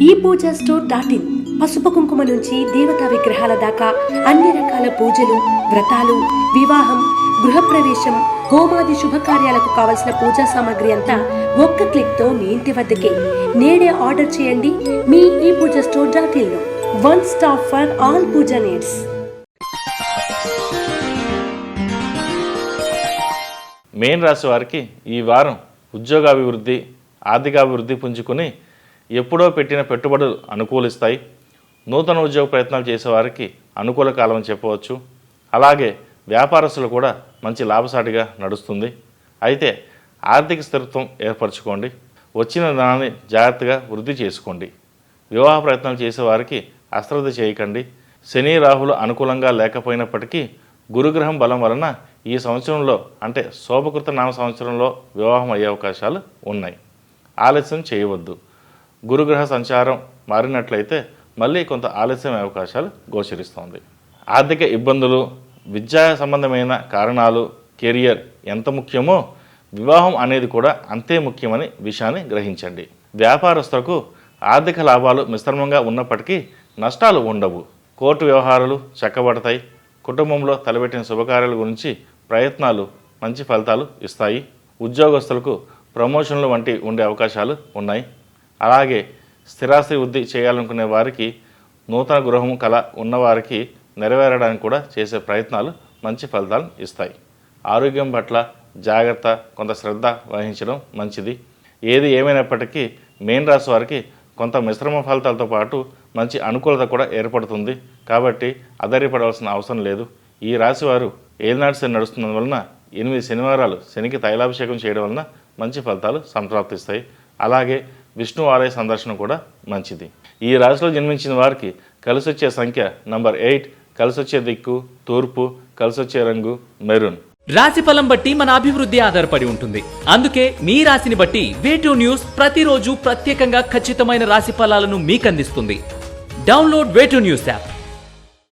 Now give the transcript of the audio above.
ePoojaStore.in పసుపు కుంకుమ నుంచి దేవతా విగ్రహాల దాకా అన్ని రకాల పూజలు, వ్రతాలు, వివాహం, గృహప్రవేశం, హోమాది శుభకార్యాలకు కావలసిన పూజా సామాగ్రి అంతా ఒక్క క్లిక్తో మీ ఇంటి వద్దకే. నేడే ఆర్డర్ చేయండి మీ ePoojaStore.in లో. One stop for all pooja needs. మేన్ రాశి వారికి ఈ వారం ఉద్యోగాభివృద్ధి, ఆర్థికాభివృద్ధి పుంజుకుని ఎప్పుడో పెట్టిన పెట్టుబడులు అనుకూలిస్తాయి. నూతన ఉద్యోగ ప్రయత్నాలు చేసేవారికి అనుకూల కాలం అని చెప్పవచ్చు. అలాగే వ్యాపారస్తులు కూడా మంచి లాభసాటిగా నడుస్తుంది. అయితే ఆర్థిక స్థిరత్వం ఏర్పరచుకోండి. వచ్చిన ధనాన్ని జాగ్రత్తగా వృద్ధి చేసుకోండి. వివాహ ప్రయత్నాలు చేసేవారికి అశ్రద్ధ చేయకండి. శని రాహులు అనుకూలంగా లేకపోయినప్పటికీ గురుగ్రహం బలం వలన ఈ సంవత్సరంలో అంటే శోభకృత నామ సంవత్సరంలో వివాహం అయ్యే అవకాశాలు ఉన్నాయి. ఆలస్యం చేయవద్దు. గురుగ్రహ సంచారం మారినట్లయితే మళ్ళీ కొంత ఆలస్యం అవకాశాలు గోచరిస్తోంది. ఆర్థిక ఇబ్బందులు, విద్యా సంబంధమైన కారణాలు, కెరియర్ ఎంత ముఖ్యమో వివాహం అనేది కూడా అంతే ముఖ్యమని విషయాన్ని గ్రహించండి. వ్యాపారస్తులకు ఆర్థిక లాభాలు మిశ్రమంగా ఉన్నప్పటికీ నష్టాలు ఉండవు. కోర్టు వ్యవహారాలు చక్కబడతాయి. కుటుంబంలో తలపెట్టిన శుభకార్యాల గురించి ప్రయత్నాలు మంచి ఫలితాలు ఇస్తాయి. ఉద్యోగస్తులకు ప్రమోషన్లు వంటి ఉండే అవకాశాలు ఉన్నాయి. అలాగే స్థిరాస్తి వృద్ధి చేయాలనుకునే వారికి, నూతన గృహం కళ ఉన్నవారికి నెరవేరడానికి కూడా చేసే ప్రయత్నాలు మంచి ఫలితాలు ఇస్తాయి. ఆరోగ్యం పట్ల జాగ్రత్త, కొంత శ్రద్ధ వహించడం మంచిది. ఏది ఏమైనప్పటికీ మేన్ రాశి వారికి కొంత మిశ్రమ ఫలితాలతో పాటు మంచి అనుకూలత కూడా ఏర్పడుతుంది. కాబట్టి అధైర్యపడవలసిన అవసరం లేదు. ఈ రాశి వారు ఏలినాటి శని నడుస్తున్నందువలన 8 శనివారాలు శనికి తైలాభిషేకం చేయడం వలన మంచి ఫలితాలు సంప్రాప్తిస్తాయి. అలాగే విష్ణు ఆలయ సందర్శనం కూడా మంచిది. ఈ రాశిలో జన్మించిన వారికి కలిసొచ్చే సంఖ్య నంబర్ 8, కలిసొచ్చే దిక్కు తూర్పు, కలిసొచ్చే రంగు మెరూన్. రాశి ఫలం బట్టి మన అభివృద్ధి ఆధారపడి ఉంటుంది. అందుకే మీ రాశిని బట్టి వే2 న్యూస్ ప్రతిరోజు ప్రత్యేకంగా ఖచ్చితమైన రాశి ఫలాలను మీకు అందిస్తుంది. Download way two news app.